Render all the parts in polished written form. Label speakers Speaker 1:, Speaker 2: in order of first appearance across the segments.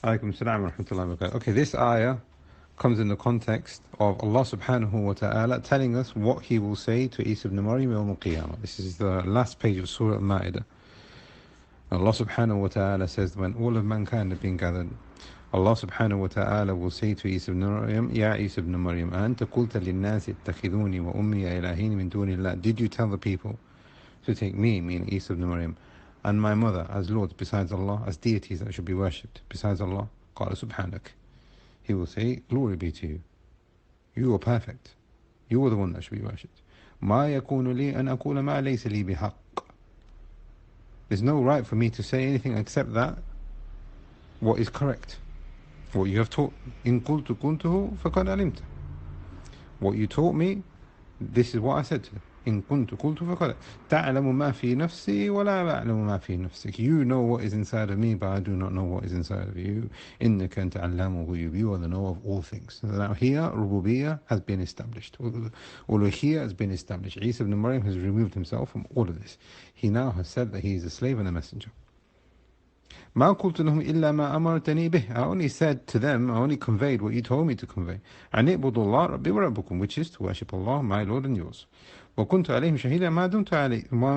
Speaker 1: Alaikum salam wa rahmatullahi wa barakatuh. Okay, this ayah comes in the context of Allah subhanahu wa ta'ala telling us what He will say to Isa ibn Maryam yawm al-qiyamah. This is the last page of Surah Al-Ma'idah. Allah subhanahu wa ta'ala says, when all of mankind have been gathered, Allah subhanahu wa ta'ala will say to Isa ibn Maryam, Ya Isa ibn Maryam, أَنْتَ قُلْتَ لِلنَّاسِ اتَّخِذُونِي وَأُمِّيَ إِلَهِينِ مِن دُونِ اللَّهِ. Did you tell the people to take me, meaning Isa ibn Maryam, and my mother as lords besides Allah, as deities that should be worshipped besides Allah? قَالَ سُبْحَانَكَ. He will say, glory be to you. You are perfect. You are the one that should be worshipped. مَا يَكُونُ لِي أَنْ أَقُولَ مَا لَيْسَ لِي بِحَقٍّ. There's no right for me to say anything except that what is correct, what you have taught. إِن قُلْتُ كُنْتُهُ فَقَدْ عَلِمْتَ. What you taught me, this is what I said to them. إن كنت قلت فقد تعلم ما في نفسي ولا أعلم ما في نفسك. You know what is inside of me, but I do not know what is inside of you. إنك أنت علام الغيوب. You are the knower of all things. So now here, rububiyyah has been established. Uluhiyyah has been established. Isa ibn Maryam has removed himself from all of this. He now has said that he is a slave and a messenger. ما قلت لهم إلا ما أمرتني به. I only said to them, I only conveyed what you told me to convey. أن اعبدوا الله ربي وربكم, which is to worship Allah, my Lord and yours. وكنت عليهم شهيدا ما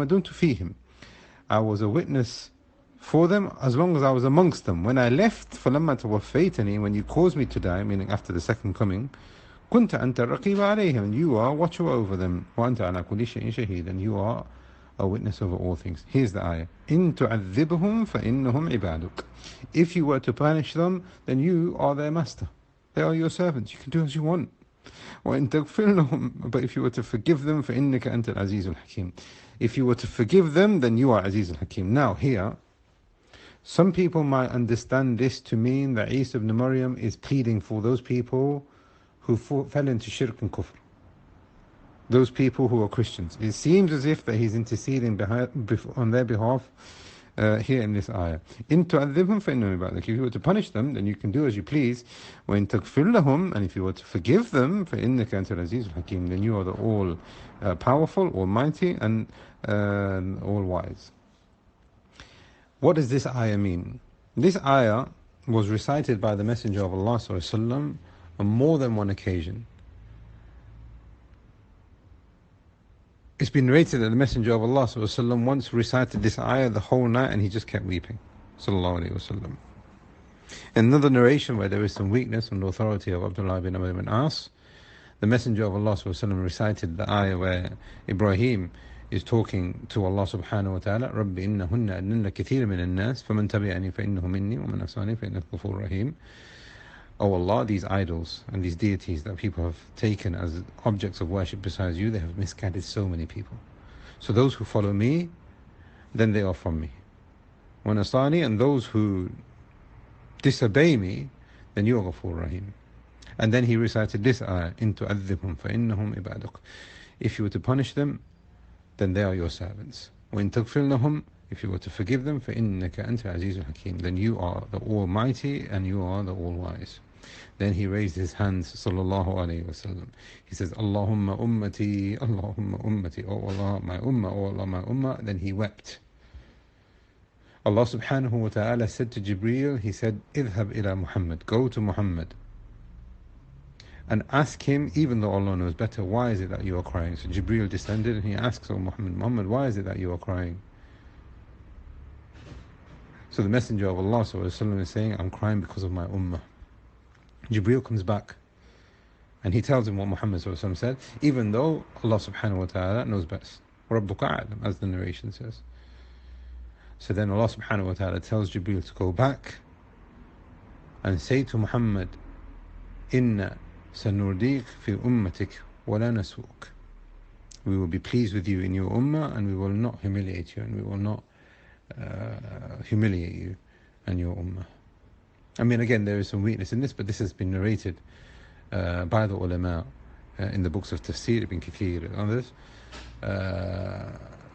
Speaker 1: دمت فيهم. I was a witness for them as long as I was amongst them. When I left, فلما توفيتني, when you caused me to die, meaning after the second coming, كنت أنت الرقيب عليهم, and you are watcher over them. وأنت على كل شيء شهيد, and you are a witness over all things. Here's the ayah. إن تعذبهم فإنهم عبادك. If you were to punish them, then you are their master. They are your servants. You can do as you want. وإن تغفر لهم, but if you were to forgive them, فإنك أنت العزيز الحكيم. If you were to forgive them, then you are Aziz al-Hakim. Now here, some people might understand this to mean that Isa ibn Maryam is pleading for those people who fell into shirk and kufr. Those people who are Christians. It seems as if that he's interceding on their behalf here in this ayah. إِن تُعَذِّبْهُمْ فَإِنَّهُمْ عِبَادُكَ. If you were to punish them, then you can do as you please. وَإِن تَغْفِرْ لَهُمْ, and if you were to forgive them, فَإِنَّكَ أَنْتَ الْعَزِيزُ الْحَكِيمُ, then you are the all powerful, almighty, and all wise. What does this ayah mean? This ayah was recited by the Messenger of Allah ﷺ on more than one occasion. It's been narrated that the Messenger of Allah ﷺ once recited this ayah the whole night and he just kept weeping. Sallallahu Alaihi Wasallam. Another narration where there is some weakness on the authority of Abdullah bin Amr bin As, the Messenger of Allah ﷺ recited the ayah where Ibrahim is talking to Allah subhanahu wa ta'ala, رَبِّ إِنَّهُنَّ أَدْنَنَّ كَثِيرًا مِنَ النَّاسِ فَمَنْ تَبِعَنِي فَإِنَّهُ مِنِّي وَمَنْ عَصَانِي فَإِنَّكَ غَفُورٌ رَحِيمٌ. Oh Allah, these idols and these deities that people have taken as objects of worship besides you, they have misguided so many people. So those who follow me, then they are from me. وَنَصَانِي, and those who disobey me, then you are Ghafur Rahim. And then he recited this ayah, إِن تُعَذِّبْهُمْ فَإِنَّهُمْ عِبَادُكَ. If you were to punish them, then they are your servants. وَإِن تَغْفِرْ لَهُمْ, if you were to forgive them, فَإِنَّكَ أَنْتَ الْعَزِيزُ الْحَكِيمُ, then you are the Almighty and you are the All-Wise. Then he raised his hands, sallallahu alayhi wasallam. He says, Allahumma ummati, Allahumma ummati, oh Allah, my ummah, oh Allah, my ummah. Then he wept. Allah subhanahu wa ta'ala said to Jibreel, he said, idhab ila Muhammad, go to Muhammad and ask him, even though Allah knows better, why is it that you are crying? So Jibreel descended and he asks, oh Muhammad, why is it that you are crying? So the Messenger of Allah ﷺ is saying, I'm crying because of my ummah. Jibreel comes back and he tells him what Muhammad ﷺ said, even though Allah subhanahu wa ta'ala knows best. رَبُّكَ أَعْلَمُ, as the narration says. So then Allah subhanahu wa ta'ala tells Jibreel to go back and say to Muhammad, إِنَّ سَنُرْدِيكَ فِي أُمَّتِكَ وَلَا نَسُوكَ. We will be pleased with you in your ummah and we will not humiliate you, and we will not humiliate you and your ummah. I mean, again, there is some weakness in this, but this has been narrated by the ulama in the books of Tafsir, Ibn Kathir and others.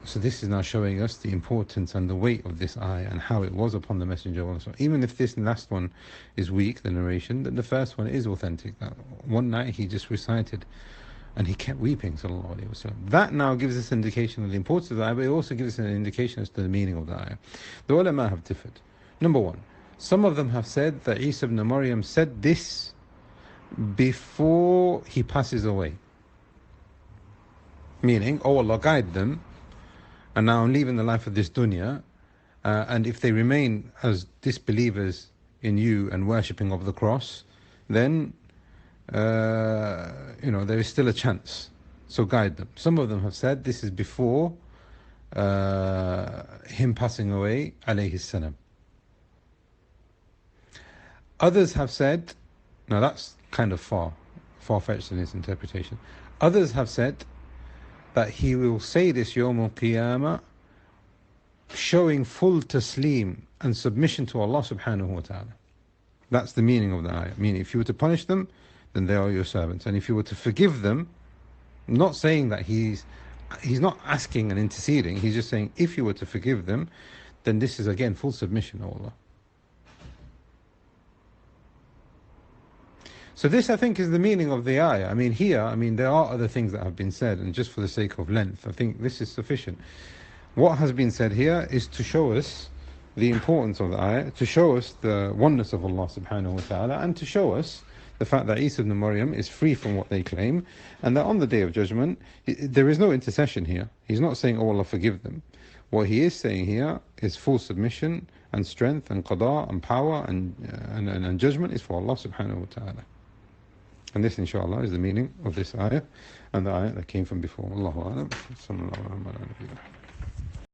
Speaker 1: So this is now showing us the importance and the weight of this ayah and how it was upon the Messenger of Allah. So even if this last one is weak, the narration, then the first one is authentic. One night he just recited and he kept weeping, sallallahu alayhi wasallam. That now gives us an indication of the importance of the ayah, but it also gives us an indication as to the meaning of the ayah. The ulama have differed. Number one, Some of them have said that Isa ibn Maryam said this before he passes away. Meaning, oh Allah, guide them, and now I'm leaving the life of this dunya, and if they remain as disbelievers in you and worshipping of the cross, then there is still a chance. So guide them. Some of them have said this is before him passing away, alayhi salam. Others have said, now that's kind of far-fetched in its interpretation. Others have said that he will say this Yawm al-Qiyamah, showing full taslim and submission to Allah subhanahu wa ta'ala. That's the meaning of the ayah. Meaning, if you were to punish them, then they are your servants. And if you were to forgive them, not saying that he's not asking and interceding, he's just saying, if you were to forgive them, then this is again full submission to Allah. So this, I think, is the meaning of the ayah. There are other things that have been said, and just for the sake of length, I think this is sufficient. What has been said here is to show us the importance of the ayah, to show us the oneness of Allah subhanahu wa ta'ala, and to show us the fact that Isa ibn Maryam is free from what they claim, and that on the Day of Judgment, there is no intercession here. He's not saying, oh Allah, forgive them. What he is saying here is full submission and strength and qada and power and judgment is for Allah subhanahu wa ta'ala. And this, inshallah, is the meaning of this ayah and the ayah that came from before. Allahu a'lam. Sallallahu alaihi wa sallam.